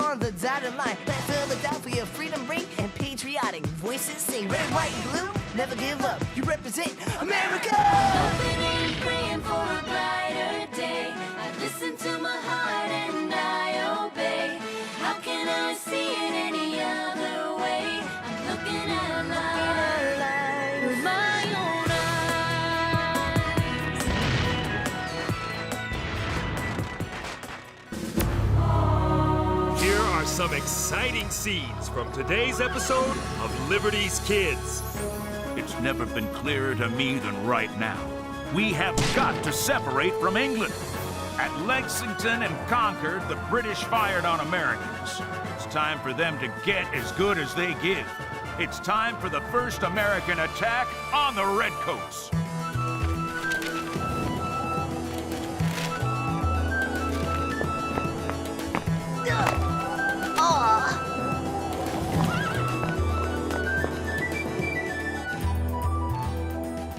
on the dotted line. Let Philadelphia freedom ring and patriotic voices sing. Red, white, and blue, never give up. You represent America. Hoping and praying for a brighter day. I listen to my heart and I obey. How can I see it any other way? I'm looking at a light with my own eyes. Here are some exciting scenes from today's episode of Liberty's Kids. It's never been clearer to me than right now. We have got to separate from England. At Lexington and Concord, the British fired on Americans. It's time for them to get as good as they give. It's time for the first American attack on the Redcoats.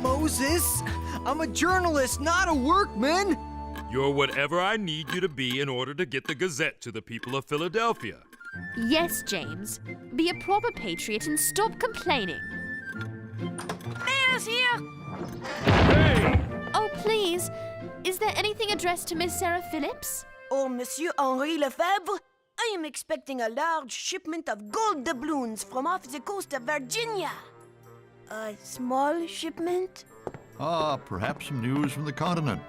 Moses, I'm a journalist, not a workman. You're whatever I need you to be in order to get the Gazette to the people of Philadelphia. Yes, James. Be a proper patriot and stop complaining. Mayor's here. Hey! Oh, please. Is there anything addressed to Miss Sarah Phillips? Oh, Monsieur Henri Lefebvre, I am expecting a large shipment of gold doubloons from off the coast of Virginia. A small shipment? Perhaps some news from the continent.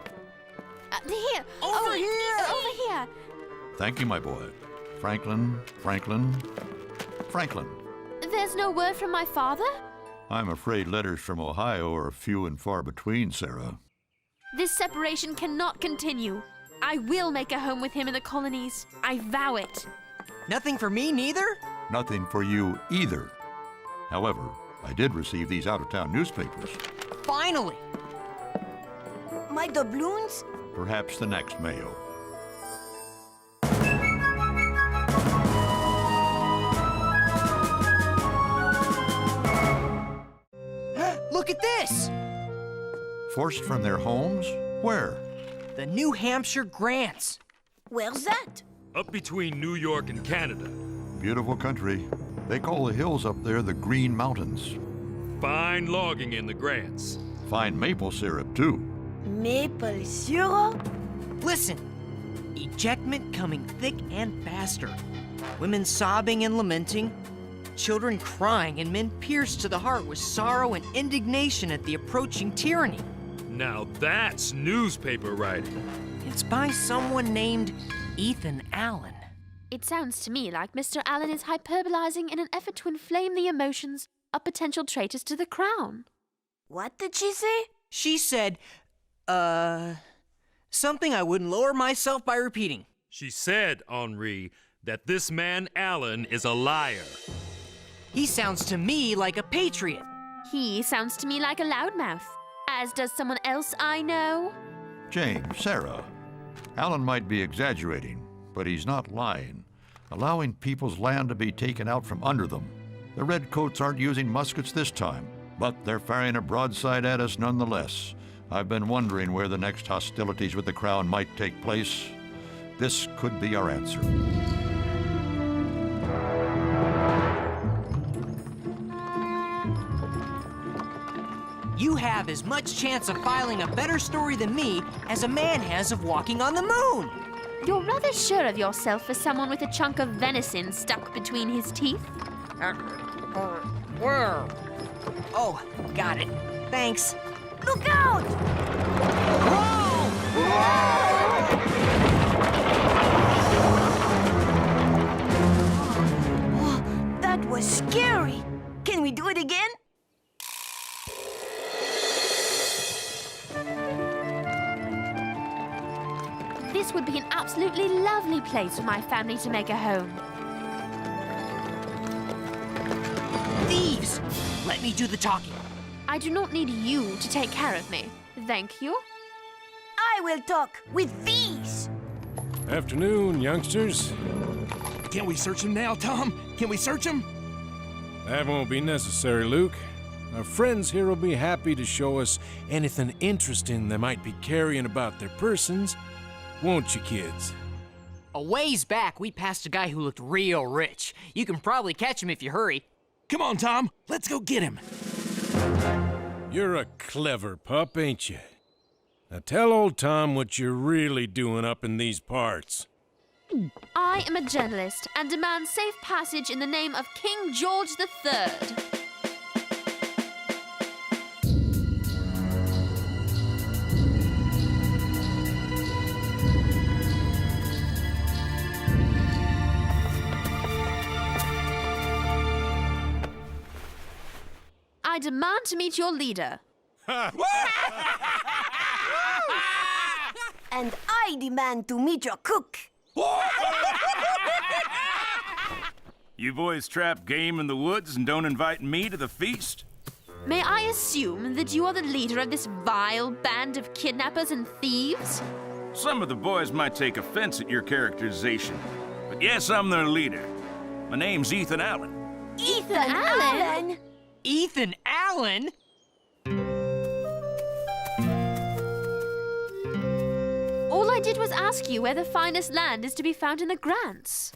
Here. Over here. Over here. Thank you, my boy. Franklin. There's no word from my father? I'm afraid letters from Ohio are few and far between, Sarah. This separation cannot continue. I will make a home with him in the colonies. I vow it. Nothing for me, neither? Nothing for you either. However, I did receive these out-of-town newspapers. Finally! My doubloons? Perhaps the next Mayo. Look at this! Forced from their homes? Where? The New Hampshire grants. Where's that? Up between New York and Canada. Beautiful country. They call the hills up there the Green Mountains. Fine logging in the grants. Fine maple syrup, too. Maple syrup? Listen, ejectment coming thick and faster. Women sobbing and lamenting, children crying, and men pierced to the heart with sorrow and indignation at the approaching tyranny. Now that's newspaper writing. It's by someone named Ethan Allen. It sounds to me like Mr. Allen is hyperbolizing in an effort to inflame the emotions of potential traitors to the crown. What did she say? She said, something I wouldn't lower myself by repeating. She said, Henri, that this man Allen is a liar. He sounds to me like a patriot. He sounds to me like a loudmouth, as does someone else I know. James, Sarah. Allen might be exaggerating, but he's not lying. Allowing people's land to be taken out from under them. The Redcoats aren't using muskets this time, but they're firing a broadside at us nonetheless. I've been wondering where the next hostilities with the Crown might take place. This could be our answer. You have as much chance of filing a better story than me as a man has of walking on the moon. You're rather sure of yourself for someone with a chunk of venison stuck between his teeth. Where? Oh, got it. Thanks. Look out! Oh, that was scary. Can we do it again? This would be an absolutely lovely place for my family to make a home. Thieves! Let me do the talking. I do not need you to take care of me. Thank you. I will talk with these. Afternoon, youngsters. Can we search him now, Tom? Can we search him? That won't be necessary, Luke. Our friends here will be happy to show us anything interesting they might be carrying about their persons. Won't you, kids? A ways back, we passed a guy who looked real rich. You can probably catch him if you hurry. Come on, Tom. Let's go get him. You're a clever pup, ain't you? Now tell old Tom what you're really doing up in these parts. I am a journalist and demand safe passage in the name of King George III. I demand to meet your leader. And I demand to meet your cook. You boys trap game in the woods and don't invite me to the feast? May I assume that you are the leader of this vile band of kidnappers and thieves? Some of the boys might take offense at your characterization, but yes, I'm their leader. My name's Ethan Allen. Ethan Allen? Ethan Allen? All I did was ask you where the finest land is to be found in the grants.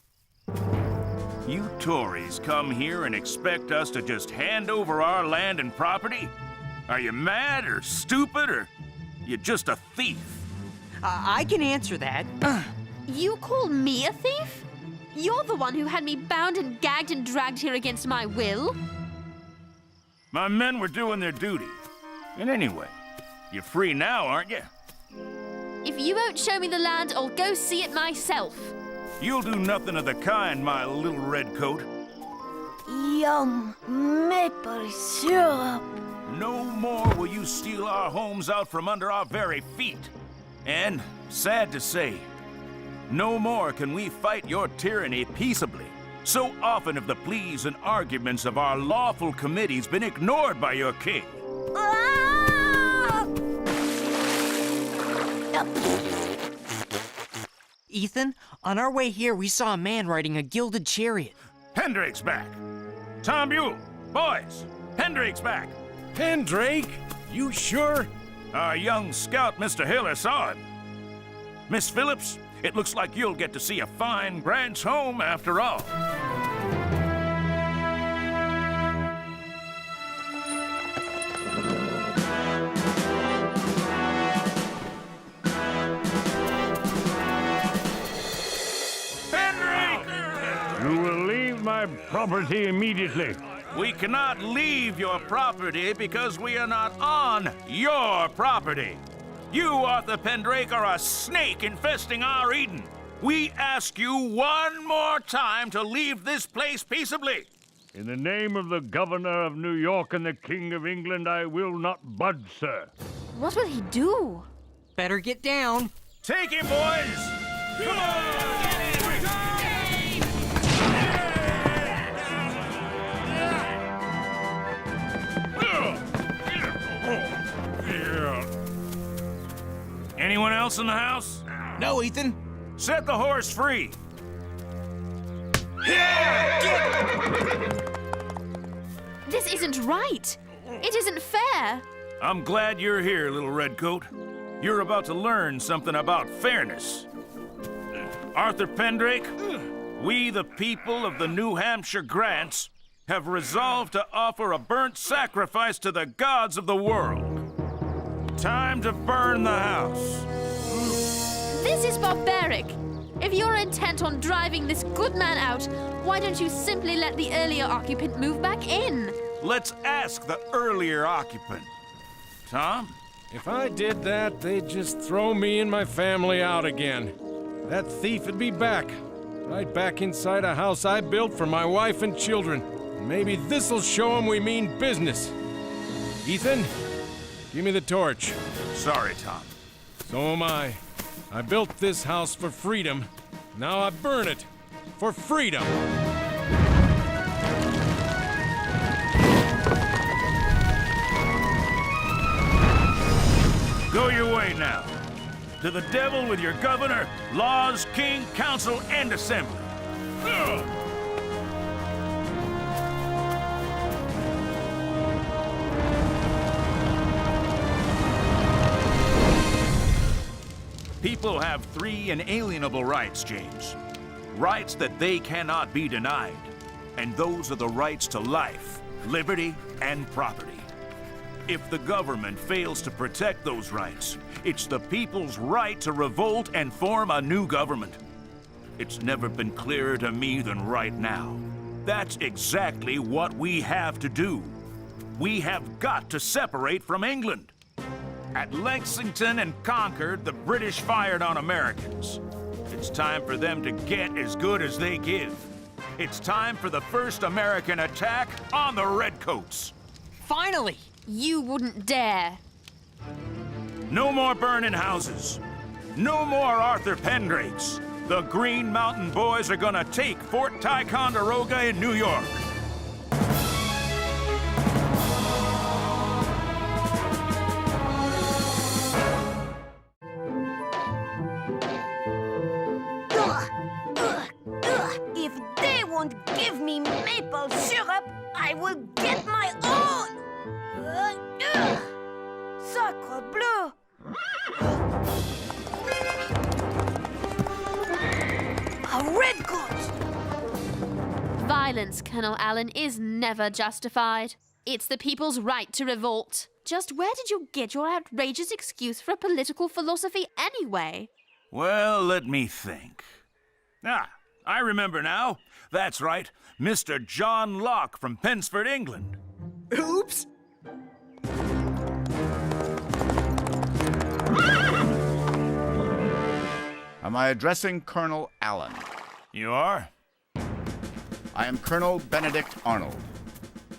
You Tories come here and expect us to just hand over our land and property? Are you mad or stupid or you just a thief? I can answer that. You call me a thief? You're the one who had me bound and gagged and dragged here against my will. My men were doing their duty. And anyway, you're free now, aren't you? If you won't show me the land, I'll go see it myself. You'll do nothing of the kind, my little redcoat. Yum, maple syrup. No more will you steal our homes out from under our very feet. And, sad to say, no more can we fight your tyranny peaceably. So often have the pleas and arguments of our lawful committees been ignored by your king. Ah! Ethan, on our way here, we saw a man riding a gilded chariot. Hendric's back. Tom Buell, boys, Hendric's back. Pendrake? You sure? Our young scout, Mr. Hiller, saw him. Miss Phillips, it looks like you'll get to see a fine Grant's home after all. You will leave my property immediately. We cannot leave your property because we are not on your property. You, Arthur Pendrake, are a snake infesting our Eden. We ask you one more time to leave this place peaceably. In the name of the Governor of New York and the King of England, I will not budge, sir. What will he do? Better get down. Take him, boys! Come on! Anyone else in the house? No, Ethan. Set the horse free. This isn't right. It isn't fair. I'm glad you're here, little redcoat. You're about to learn something about fairness. Arthur Pendrake, we the people of the New Hampshire Grants have resolved to offer a burnt sacrifice to the gods of the world. Time to burn the house. This is barbaric. If you're intent on driving this good man out, why don't you simply let the earlier occupant move back in? Let's ask the earlier occupant. Tom? If I did that, they'd just throw me and my family out again. That thief would be back. Right back inside a house I built for my wife and children. Maybe this'll show him we mean business. Ethan, give me the torch. Sorry, Tom. So am I. I built this house for freedom. Now I burn it for freedom. Go your way now. To the devil with your governor, laws, king, council, and assembly. Ugh. People have 3 inalienable rights, James. Rights that they cannot be denied. And those are the rights to life, liberty, and property. If the government fails to protect those rights, it's the people's right to revolt and form a new government. It's never been clearer to me than right now. That's exactly what we have to do. We have got to separate from England. At Lexington and Concord, the British fired on Americans. It's time for them to get as good as they give. It's time for the first American attack on the Redcoats. Finally! You wouldn't dare. No more burning houses. No more Arthur Pendrakes. The Green Mountain Boys are gonna take Fort Ticonderoga in New York. If they won't give me maple syrup, I will get my own! Sacre bleu! A redcoat! Violence, Colonel Allen, is never justified. It's the people's right to revolt. Just where did you get your outrageous excuse for a political philosophy anyway? Well, let me think. I remember now. That's right, Mr. John Locke from Pensford, England. Oops! Am I addressing Colonel Allen? You are? I am Colonel Benedict Arnold.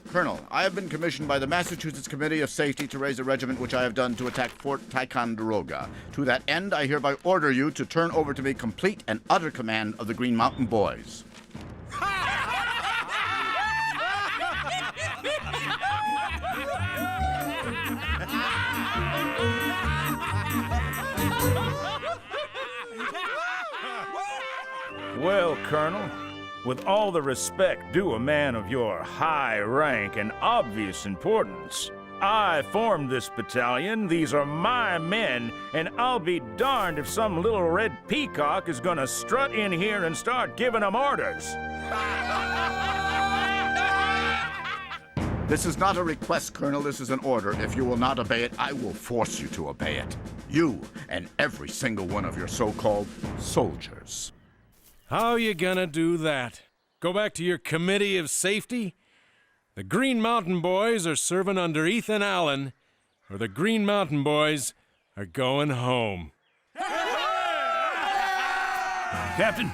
Colonel, I have been commissioned by the Massachusetts Committee of Safety to raise a regiment which I have done to attack Fort Ticonderoga. To that end, I hereby order you to turn over to me complete and utter command of the Green Mountain Boys. Well, Colonel, with all the respect due a man of your high rank and obvious importance, I formed this battalion, these are my men, and I'll be darned if some little red peacock is gonna strut in here and start giving them orders. This is not a request, Colonel. This is an order. If you will not obey it, I will force you to obey it. You and every single one of your so-called soldiers. How you gonna do that? Go back to your committee of safety? The Green Mountain Boys are serving under Ethan Allen, or the Green Mountain Boys are going home. Captain,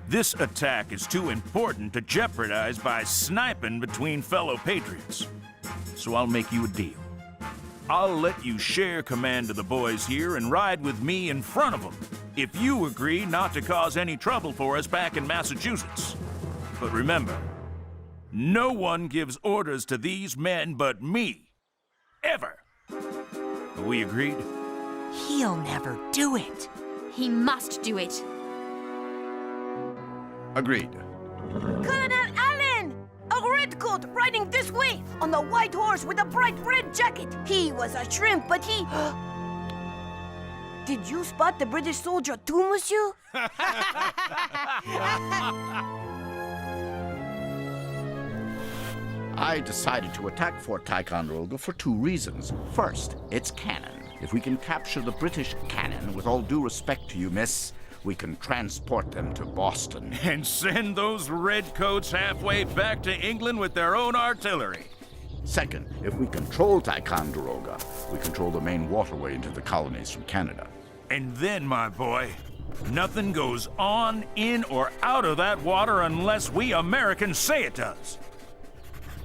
this attack is too important to jeopardize by sniping between fellow patriots. So I'll make you a deal. I'll let you share command of the boys here and ride with me in front of them, if you agree not to cause any trouble for us back in Massachusetts. But remember, no one gives orders to these men but me. Ever. Are we agreed? He'll never do it. He must do it. Agreed. Colonel Allen! A redcoat riding this way on the white horse with a bright red jacket. He was a shrimp, but he... Did you spot the British soldier too, monsieur? I decided to attack Fort Ticonderoga for 2 reasons. First, it's cannon. If we can capture the British cannon, with all due respect to you, miss, we can transport them to Boston. And send those redcoats halfway back to England with their own artillery. Second, if we control Ticonderoga, we control the main waterway into the colonies from Canada. And then, my boy, nothing goes on, in, or out of that water unless we Americans say it does.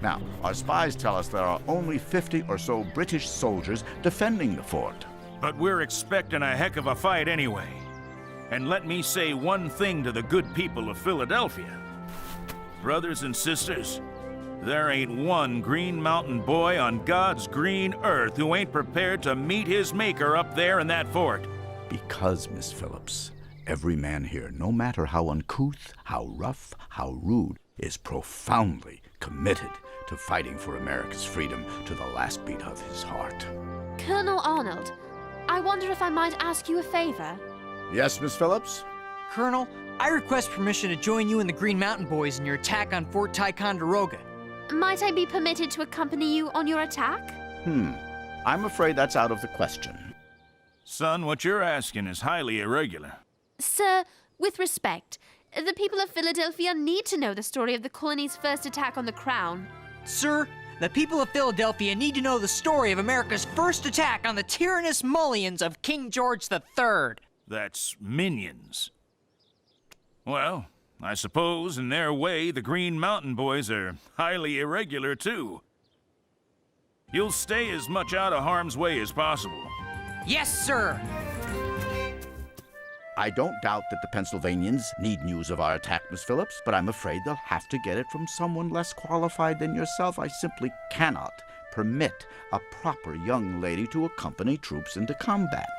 Now, our spies tell us there are only 50 or so British soldiers defending the fort. But we're expecting a heck of a fight anyway. And let me say one thing to the good people of Philadelphia. Brothers and sisters, there ain't one Green Mountain boy on God's green earth who ain't prepared to meet his maker up there in that fort. Because, Miss Phillips, every man here, no matter how uncouth, how rough, how rude, is profoundly committed to fighting for America's freedom to the last beat of his heart. Colonel Arnold, I wonder if I might ask you a favor. Yes, Miss Phillips? Colonel, I request permission to join you and the Green Mountain Boys in your attack on Fort Ticonderoga. Might I be permitted to accompany you on your attack? I'm afraid that's out of the question. Son, what you're asking is highly irregular. Sir, with respect, the people of Philadelphia need to know the story of the colony's first attack on the Crown. Sir, the people of Philadelphia need to know the story of America's first attack on the tyrannous mullions of King George III. That's minions. Well, I suppose in their way the Green Mountain Boys are highly irregular too. You'll stay as much out of harm's way as possible. Yes, sir. I don't doubt that the Pennsylvanians need news of our attack, Miss Phillips, but I'm afraid they'll have to get it from someone less qualified than yourself. I simply cannot permit a proper young lady to accompany troops into combat.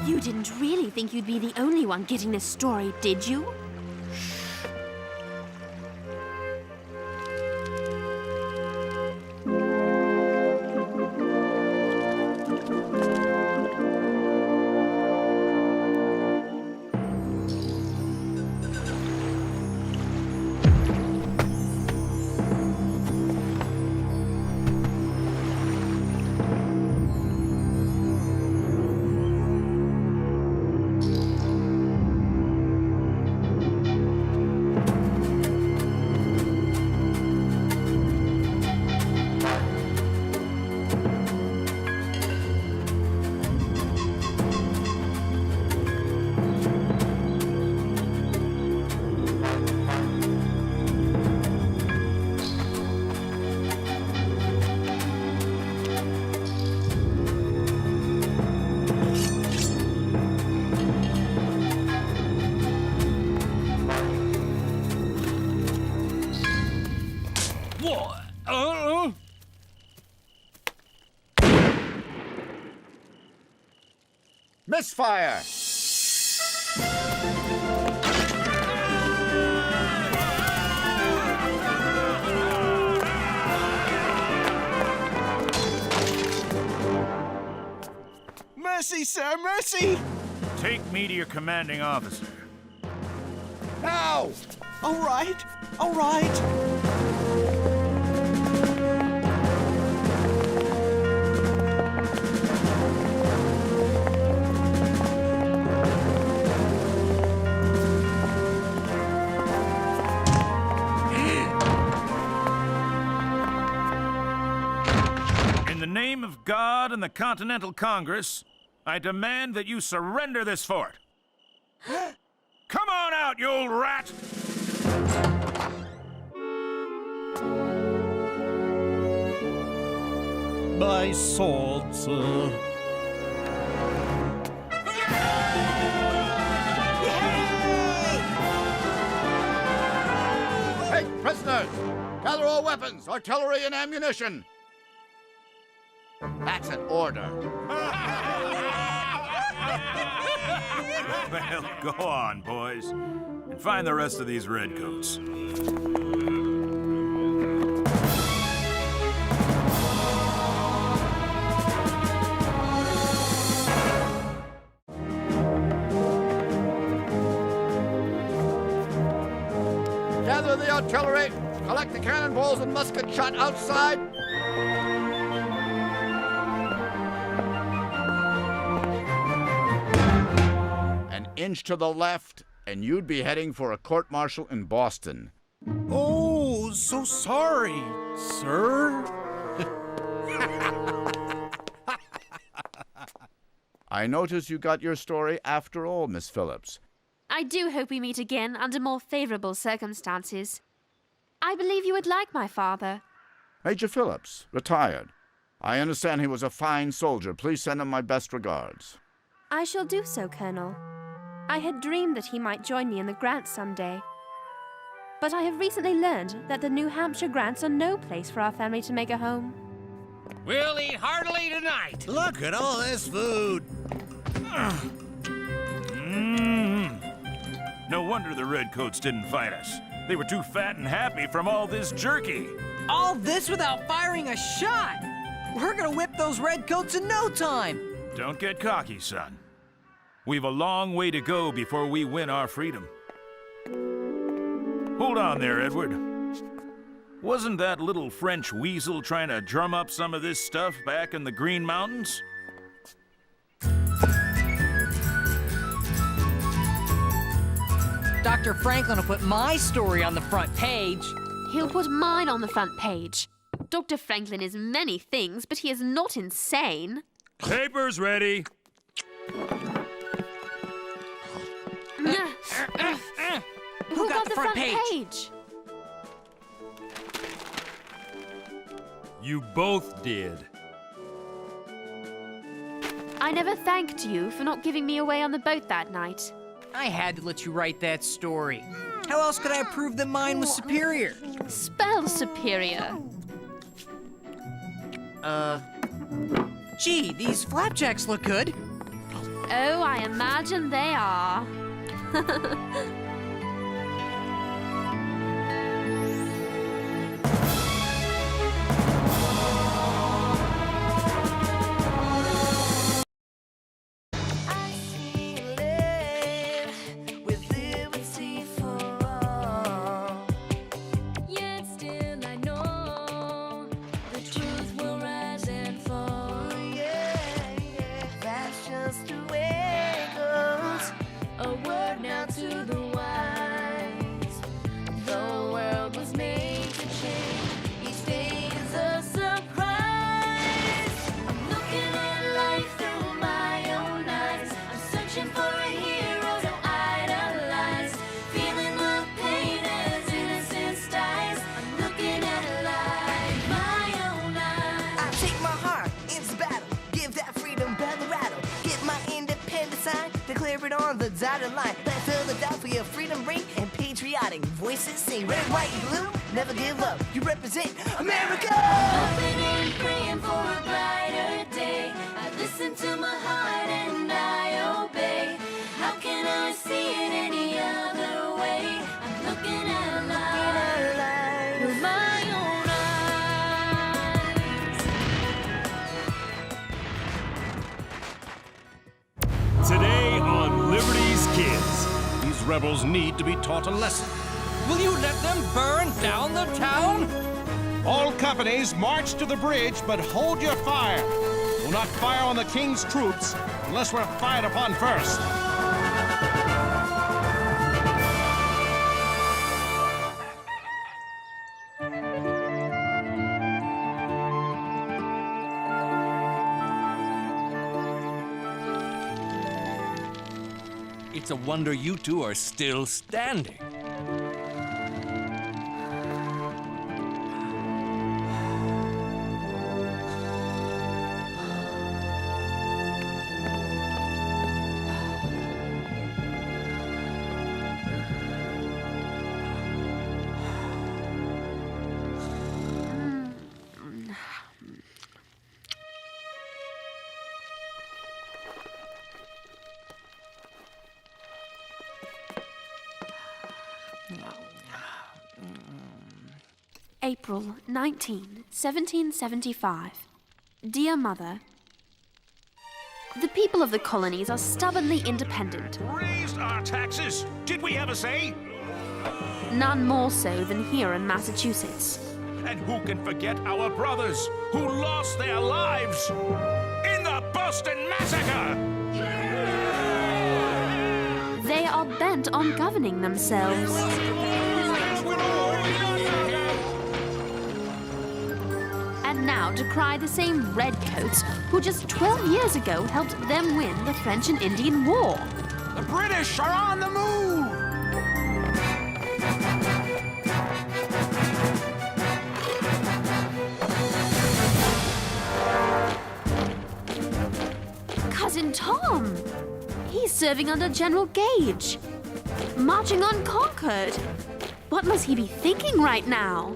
You didn't really think you'd be the only one getting this story, did you? Misfire! Mercy, sir, mercy! Take me to your commanding officer. Now! All right, all right. In the name of God and the Continental Congress, I demand that you surrender this fort. Come on out, you old rat! My sword, sir. Take prisoners! Gather all weapons, artillery, and ammunition! That's an order. Well, go on, boys, and find the rest of these redcoats. Gather the artillery, collect the cannonballs and musket shot outside. An inch to the left, and you'd be heading for a court-martial in Boston. Oh, so sorry, sir. I notice you got your story after all, Miss Phillips. I do hope we meet again under more favorable circumstances. I believe you would like my father. Major Phillips, retired. I understand he was a fine soldier. Please send him my best regards. I shall do so, Colonel. I had dreamed that he might join me in the grants someday. But I have recently learned that the New Hampshire grants are no place for our family to make a home. We'll eat heartily tonight. Look at all this food. No wonder the Redcoats didn't fight us. They were too fat and happy from all this jerky. All this without firing a shot! We're gonna whip those redcoats in no time! Don't get cocky, son. We've a long way to go before we win our freedom. Hold on there, Edward. Wasn't that little French weasel trying to drum up some of this stuff back in the Green Mountains? Dr. Franklin will put my story on the front page. He'll put mine on the front page. Dr. Franklin is many things, but he is not insane. Papers ready. Who got the front page? You both did. I never thanked you for not giving me away on the boat that night. I had to let you write that story. How else could I prove that mine was superior? Spell superior. Gee, these flapjacks look good. Oh, I imagine they are. On the dotted line, let Philadelphia freedom ring and patriotic voices sing. Red, white, and blue, never give up. You represent America. Hoping and praying for a brighter day. I listen to my heart and I obey. How can I see it any other way? I'm looking at life with my own eyes. Today on Liberty's Kids. These rebels need to be taught a lesson. Will you let them burn down the town? All companies march to the bridge, but hold your fire. We'll not fire on the king's troops unless we're fired upon first. It's a wonder you two are still standing. April 19, 1775. Dear Mother, the people of the colonies are stubbornly independent. Raised our taxes. Did we ever say? None more so than here in Massachusetts. And who can forget our brothers who lost their lives in the Boston Massacre? They are bent on governing themselves. now decry the same redcoats who just 12 years ago helped them win the French and Indian War. The British are on the move! Cousin Tom! He's serving under General Gage. Marching on Concord. What must he be thinking right now?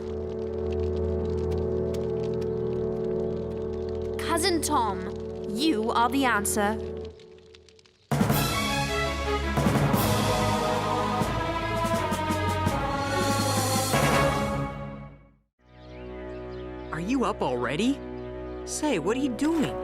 Cousin Tom, you are the answer. Are you up already? Say, what are you doing?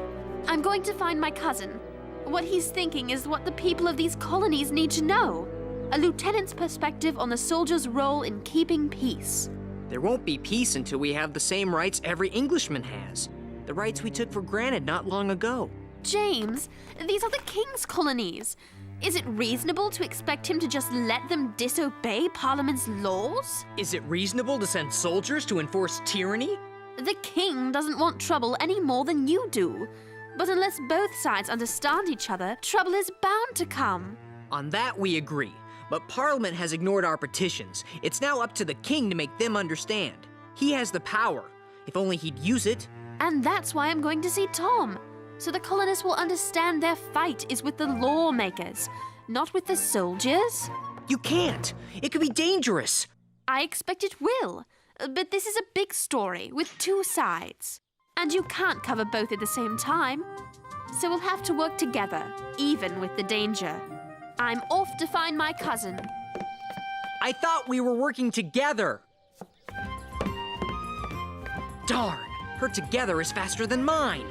I'm going to find my cousin. What he's thinking is what the people of these colonies need to know. A lieutenant's perspective on the soldier's role in keeping peace. There won't be peace until we have the same rights every Englishman has. The rights we took for granted not long ago. James, these are the king's colonies. Is it reasonable to expect him to just let them disobey Parliament's laws? Is it reasonable to send soldiers to enforce tyranny? The king doesn't want trouble any more than you do. But unless both sides understand each other, trouble is bound to come. On that we agree. But Parliament has ignored our petitions. It's now up to the king to make them understand. He has the power. If only he'd use it. And that's why I'm going to see Tom. So the colonists will understand their fight is with the lawmakers, not with the soldiers. You can't. It could be dangerous. I expect it will. But this is a big story with two sides. And you can't cover both at the same time. So we'll have to work together, even with the danger. I'm off to find my cousin. I thought we were working together. Darn, her together is faster than mine.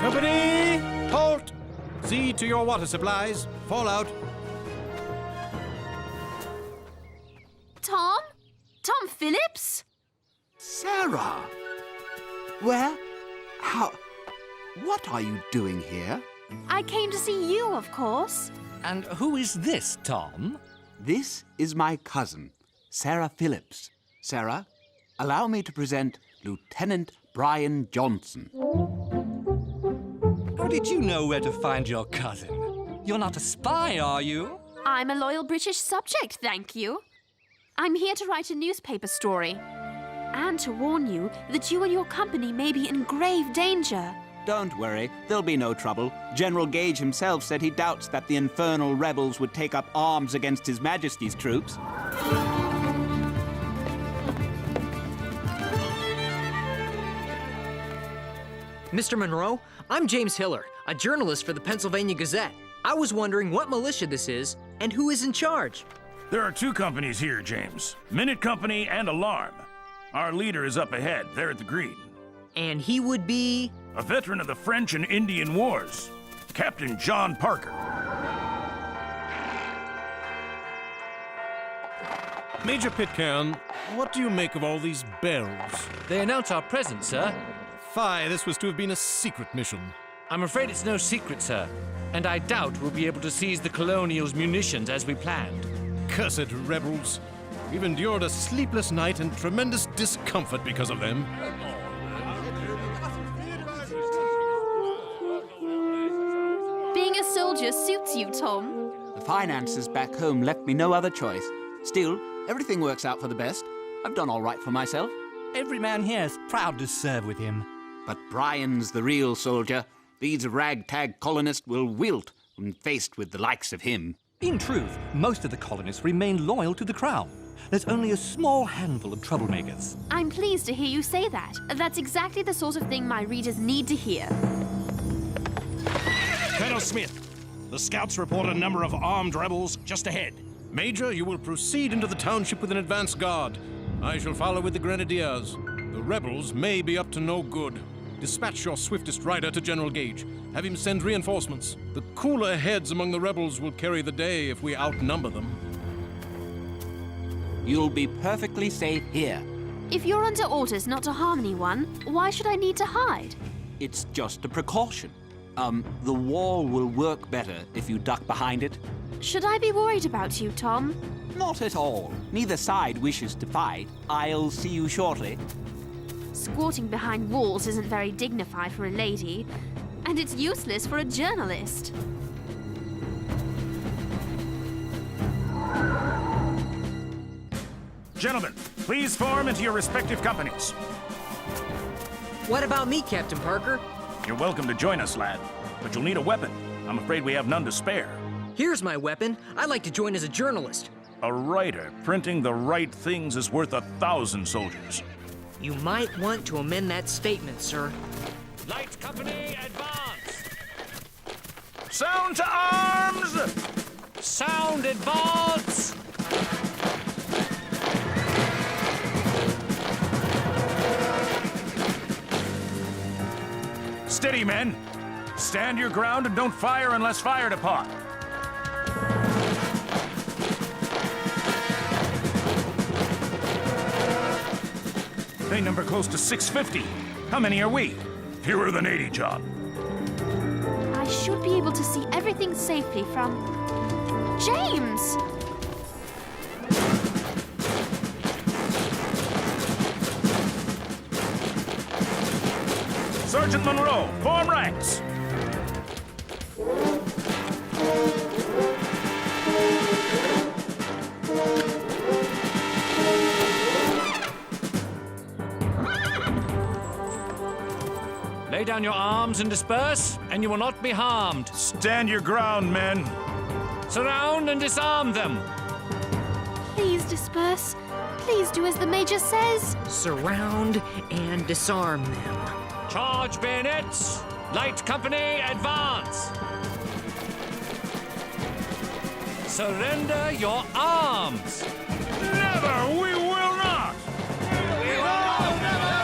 Company, halt! See to your water supplies. Fall out. Tom? Tom Phillips? Sarah! Where? How? What are you doing here? I came to see you, of course. And who is this, Tom? This is my cousin, Sarah Phillips. Sarah, allow me to present Lieutenant Brian Johnson. How did you know where to find your cousin? You're not a spy, are you? I'm a loyal British subject, thank you. I'm here to write a newspaper story. And to warn you that you and your company may be in grave danger. Don't worry, there'll be no trouble. General Gage himself said he doubts that the infernal rebels would take up arms against His Majesty's troops. Mr. Monroe, I'm James Hiller, a journalist for the Pennsylvania Gazette. I was wondering what militia this is and who is in charge. There are two companies here, James. Minute Company and Alarm. Our leader is up ahead, there at the green. And he would be? A veteran of the French and Indian Wars, Captain John Parker. Major Pitcairn, what do you make of all these bells? They announce our presence, sir. Fie, this was to have been a secret mission. I'm afraid it's no secret, sir. And I doubt we'll be able to seize the Colonials' munitions as we planned. Cursed rebels. We've endured a sleepless night and tremendous discomfort because of them. Being a soldier suits you, Tom. The finances back home left me no other choice. Still, everything works out for the best. I've done all right for myself. Every man here is proud to serve with him. But Brian's the real soldier. These ragtag colonists will wilt when faced with the likes of him. In truth, most of the colonists remain loyal to the Crown. There's only a small handful of troublemakers. I'm pleased to hear you say that. That's exactly the sort of thing my readers need to hear. Colonel Smith, the scouts report a number of armed rebels just ahead. Major, you will proceed into the township with an advance guard. I shall follow with the grenadiers. The rebels may be up to no good. Dispatch your swiftest rider to General Gage. Have him send reinforcements. The cooler heads among the rebels will carry the day if we outnumber them. You'll be perfectly safe here. If you're under orders not to harm anyone, why should I need to hide? It's just a precaution. The wall will work better if you duck behind it. Should I be worried about you, Tom? Not at all. Neither side wishes to fight. I'll see you shortly. Squatting behind walls isn't very dignified for a lady, and it's useless for a journalist. Gentlemen, please form into your respective companies. What about me, Captain Parker? You're welcome to join us, lad, but you'll need a weapon. I'm afraid we have none to spare. Here's my weapon. I'd like to join as a journalist. A writer printing the right things is worth 1,000 soldiers. You might want to amend that statement, sir. Light company, advance! Sound to arms! Sound, advance! Steady, men. Stand your ground and don't fire unless fired upon. They number close to 650. How many are we? Fewer than 80, John. I should be able to see everything safely from... James! Sergeant Monroe, form ranks. Lay down your arms and disperse, and you will not be harmed. Stand your ground, men. Surround and disarm them. Please disperse. Please do as the Major says. Surround and disarm them. Charge bayonets! Light company, advance! Surrender your arms! Never! We will not! We will never!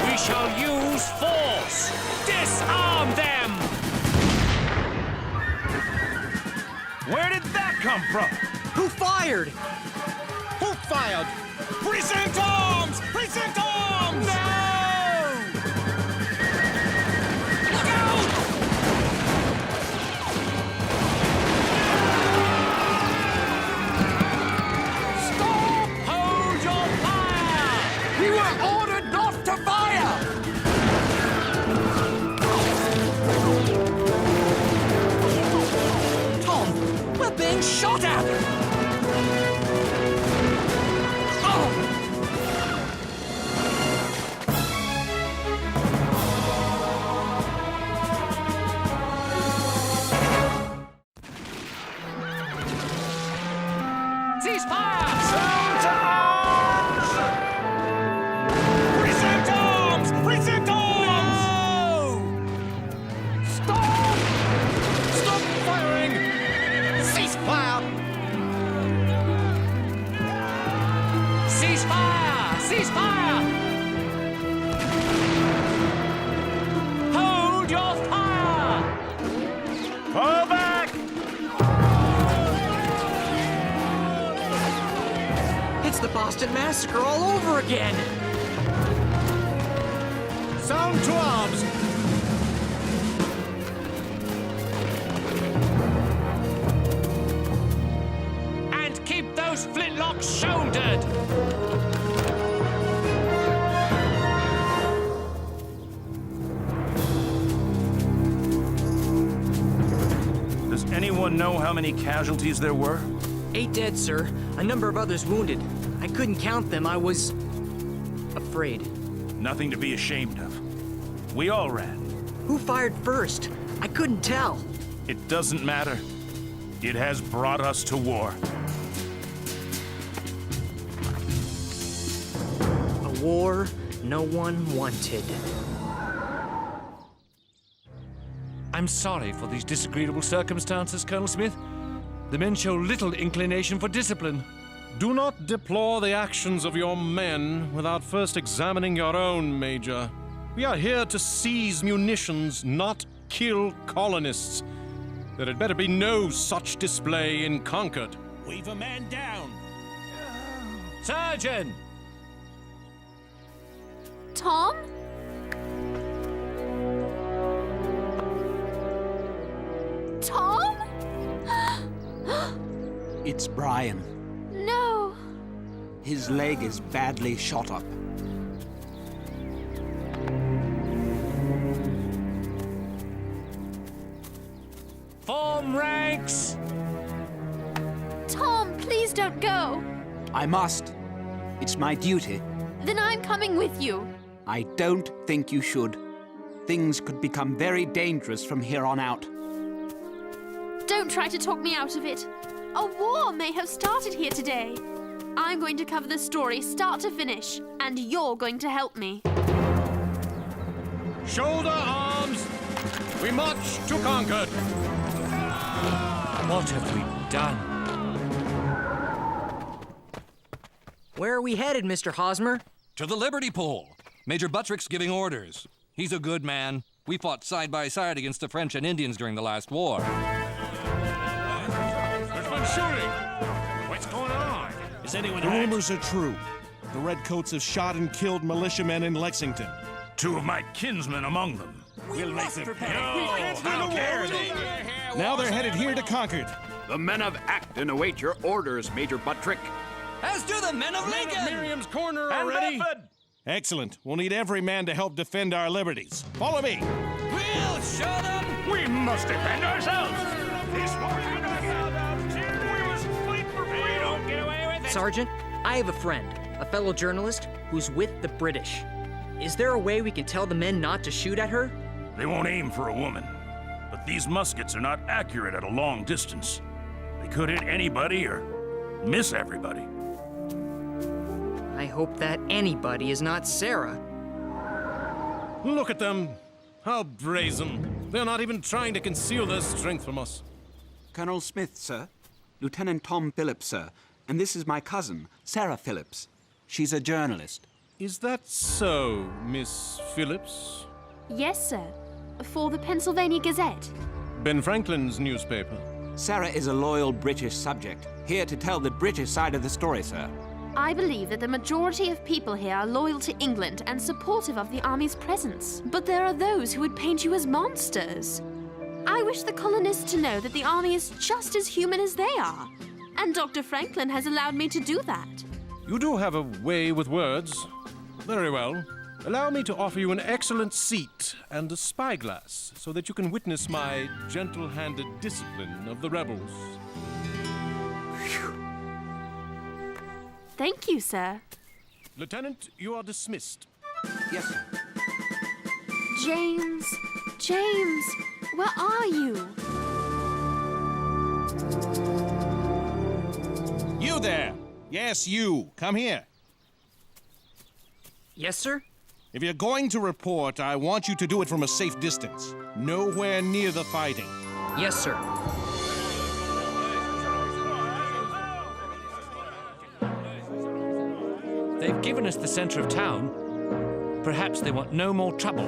We shall use force! Disarm them! Where did that come from? Who fired? Who fired? Present arms! Present arms! No! Look out! Stop! Hold your fire! We were ordered not to fire! Tom, we're being shot at! Cease fire! Sound to arms! Present arms! Present arms! No! Stop! Stop firing! Cease fire! Cease fire! Cease fire! Hold your fire! Fall back! It's the Boston Massacre all over again! Sound to arms! And keep those flintlocks shouldered! Does anyone know how many casualties there were? 8 dead, sir. A number of others wounded. I couldn't count them. I was... afraid. Nothing to be ashamed of. We all ran. Who fired first? I couldn't tell. It doesn't matter. It has brought us to war. A war no one wanted. I'm sorry for these disagreeable circumstances, Colonel Smith. The men show little inclination for discipline. Do not deplore the actions of your men without first examining your own, Major. We are here to seize munitions, not kill colonists. There had better be no such display in Concord. We've a man down. Sergeant! Tom? Tom? It's Brian. No. His leg is badly shot up. Form ranks! Tom, please don't go. I must. It's my duty. Then I'm coming with you. I don't think you should. Things could become very dangerous from here on out. Don't try to talk me out of it. A war may have started here today. I'm going to cover the story start to finish, and you're going to help me. Shoulder arms! We march to Concord! What have we done? Where are we headed, Mr. Hosmer? To the Liberty Pole. Major Buttrick's giving orders. He's a good man. We fought side by side against the French and Indians during the last war. There's been shooting! What's going on? Is anyone The hurt? rumors are true. The Redcoats have shot and killed militiamen in Lexington. 2 of my kinsmen among them. We'll make them pay. How dare they? Now they're headed here to Concord. The men of Acton await your orders, Major Buttrick. As do the men of Lincoln! Miriam's Corner And already? Bedford! Excellent. We'll need every man to help defend our liberties. Follow me. We'll show them! We must defend ourselves! This war's gonna be we must fight for freedom! Don't get away with it! Sergeant, I have a friend, a fellow journalist, who's with the British. Is there a way we can tell the men not to shoot at her? They won't aim for a woman, but these muskets are not accurate at a long distance. They could hit anybody or miss everybody. I hope that anybody is not Sarah. Look at them. How brazen. They're not even trying to conceal their strength from us. Colonel Smith, sir. Lieutenant Tom Phillips, sir. And this is my cousin, Sarah Phillips. She's a journalist. Is that so, Miss Phillips? Yes, sir. For the Pennsylvania Gazette. Ben Franklin's newspaper. Sarah is a loyal British subject, here to tell the British side of the story, sir. I believe that the majority of people here are loyal to England and supportive of the army's presence. But there are those who would paint you as monsters. I wish the colonists to know that the army is just as human as they are. And Dr. Franklin has allowed me to do that. You do have a way with words. Very well. Allow me to offer you an excellent seat and a spyglass so that you can witness my gentle-handed discipline of the rebels. Thank you, sir. Lieutenant, you are dismissed. Yes, sir. James, where are you? You there! Yes, you. Come here. Yes, sir? If you're going to report, I want you to do it from a safe distance. Nowhere near the fighting. Yes, sir. They've given us the center of town. Perhaps they want no more trouble.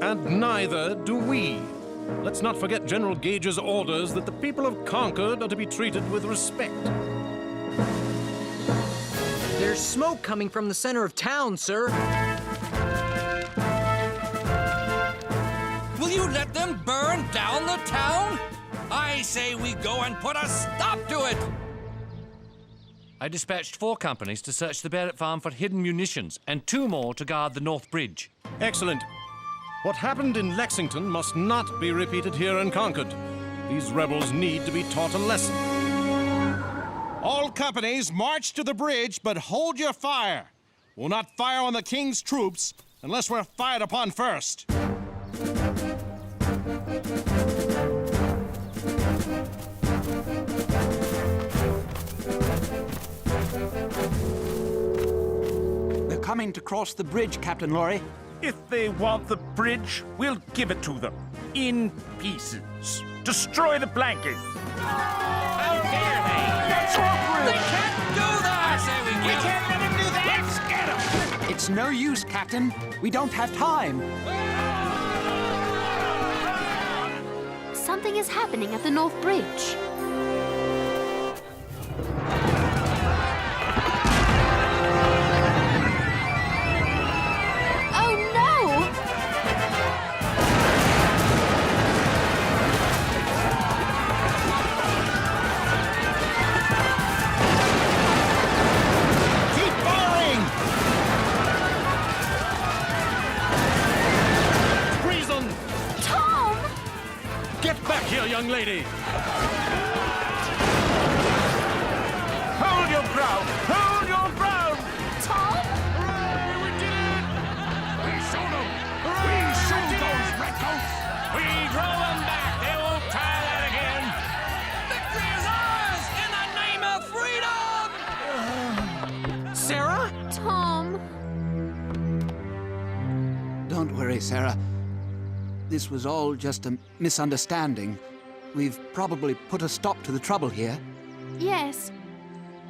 And neither do we. Let's not forget General Gage's orders that the people of Concord are to be treated with respect. There's smoke coming from the center of town, sir. Will you let them burn down the town? I say we go and put a stop to it! I dispatched 4 companies to search the Barrett farm for hidden munitions and 2 more to guard the North Bridge. Excellent. What happened in Lexington must not be repeated here in Concord. These rebels need to be taught a lesson. All companies march to the bridge, but hold your fire. We'll not fire on the King's troops unless we're fired upon first. They're coming to cross the bridge, Captain Laurie. If they want the bridge, we'll give it to them. In pieces. Destroy the planking. How dare they? That's our They bridge! can't do that! I say we Can't let him do that! Let's get him! It's no use, Captain. We don't have time. something is happening at the North Bridge. Young lady! Hold your ground! Hold your ground! Tom? Hooray! We did it! We showed them! We showed those redcoats! We drove them back! They won't try that again! Victory is ours in the name of freedom! Sarah? Tom? Don't worry, Sarah. This was all just a misunderstanding. We've probably put a stop to the trouble here. Yes.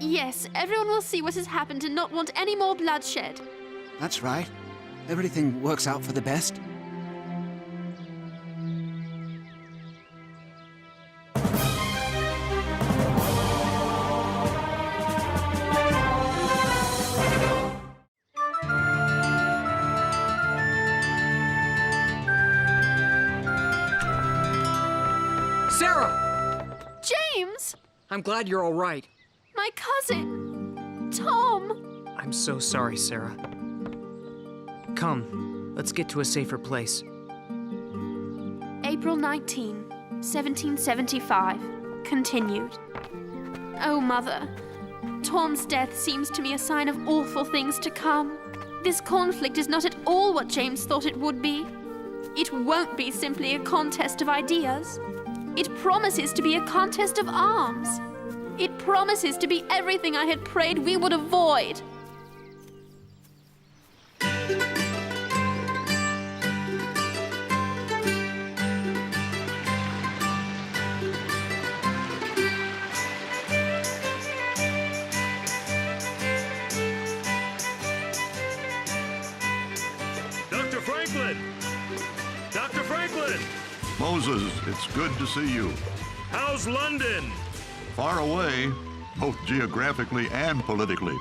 Yes, everyone will see what has happened and not want any more bloodshed. That's right. Everything works out for the best. Sarah! James! I'm glad you're all right. My cousin! Tom! I'm so sorry, Sarah. Come, let's get to a safer place. April 19, 1775. Continued. Oh, Mother. Tom's death seems to me a sign of awful things to come. This conflict is not at all what James thought it would be. It won't be simply a contest of ideas. It promises to be a contest of arms. It promises to be everything I had prayed we would avoid. Dr. Franklin! Dr. Franklin! Moses, it's good to see you. How's London? Far away, both geographically and politically.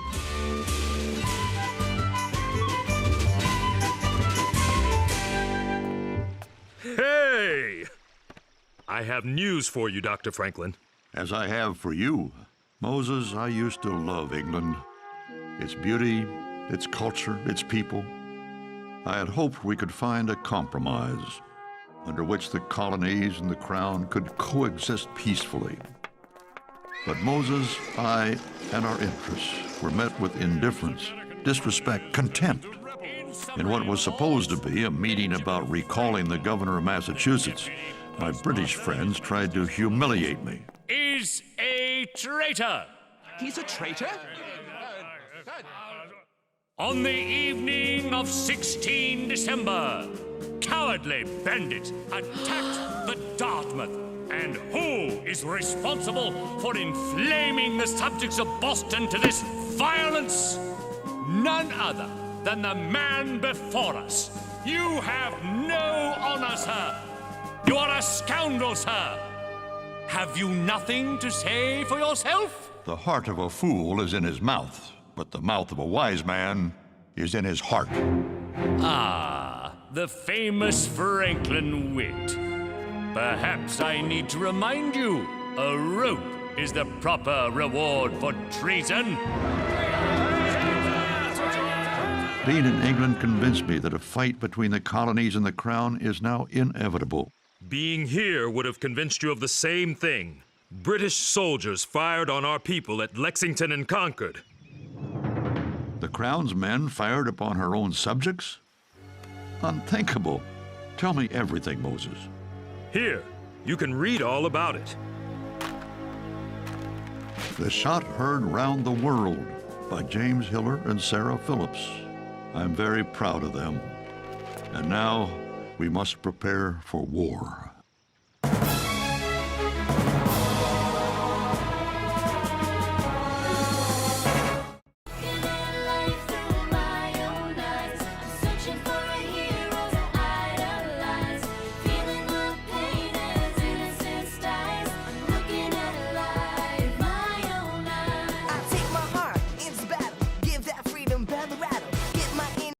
Hey! I have news for you, Dr. Franklin. As I have for you. Moses, I used to love England. Its beauty, its culture, its people. I had hoped we could find a compromise under which the colonies and the crown could coexist peacefully. But Moses, I, and our interests were met with indifference, disrespect, contempt. In what was supposed to be a meeting about recalling the governor of Massachusetts, my British friends tried to humiliate me. Is a traitor. He's a traitor? On the evening of 16 December, cowardly bandits attacked the Dartmouth. And who is responsible for inflaming the subjects of Boston to this violence? None other than the man before us. You have no honor, sir. You are a scoundrel, sir. Have you nothing to say for yourself? The heart of a fool is in his mouth, but the mouth of a wise man is in his heart. Ah, the famous Franklin wit. Perhaps I need to remind you, a rope is the proper reward for treason. Being in England convinced me that a fight between the colonies and the crown is now inevitable. Being here would have convinced you of the same thing. British soldiers fired on our people at Lexington and Concord. The crown's men fired upon her own subjects? Unthinkable. Tell me everything, Moses. Here, you can read all about it. The Shot Heard Round the World by James Hiller and Sarah Phillips. I'm very proud of them. And now we must prepare for war.